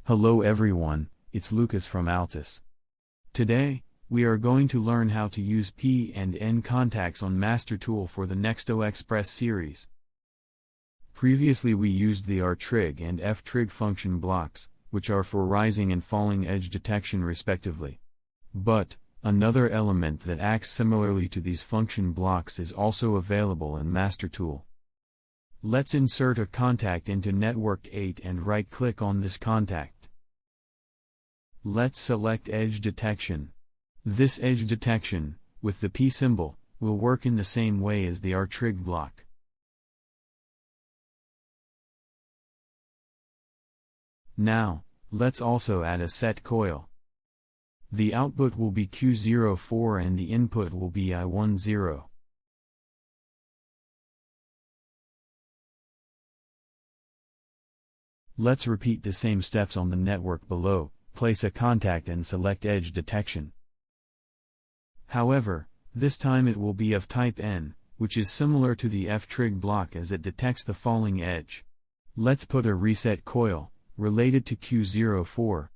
Hello everyone, it's Lucas from Altus. Today, we are going to learn how to use P and N contacts on MasterTool for the Nexto Xpress series. Previously we used the R-trig and F-trig function blocks, which are for rising and falling edge detection respectively. But, another element that acts similarly to these function blocks is also available in MasterTool. Let's insert a contact into network 8 and right-click on this contact. Let's select edge detection. This edge detection, with the P symbol, will work in the same way as the R-trig block. Now, let's also add a set coil. The output will be Q04 and the input will be I10. Let's repeat the same steps on the network below. Place a contact and select edge detection. However, this time it will be of type N, which is similar to the F-trig block as it detects the falling edge. Let's put a reset coil, related to Q04.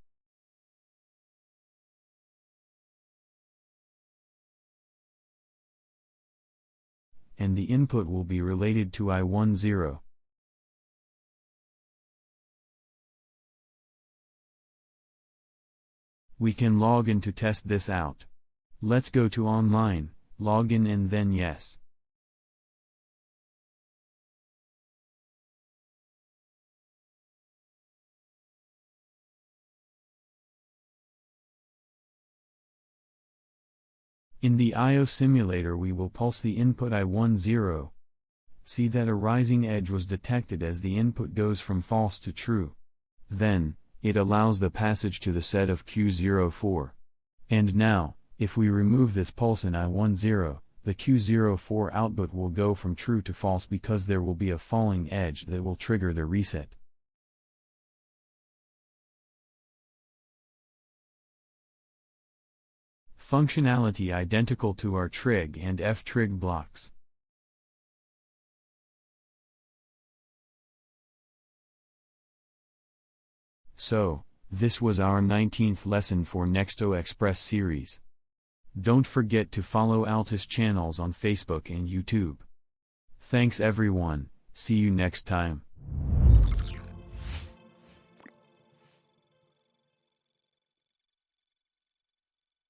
And the input will be related to I10. We can log in to test this out. Let's go to online, log in and then yes. In the I/O simulator we will pulse the input I10. See that a rising edge was detected as the input goes from false to true. Then, it allows the passage to the set of Q04. And now, if we remove this pulse in I10, the Q04 output will go from true to false because there will be a falling edge that will trigger the reset. Functionality identical to our trig and F-trig blocks. So, this was our 19th lesson for Nexto Xpress series. Don't forget to follow Altus channels on Facebook and YouTube. Thanks everyone, see you next time.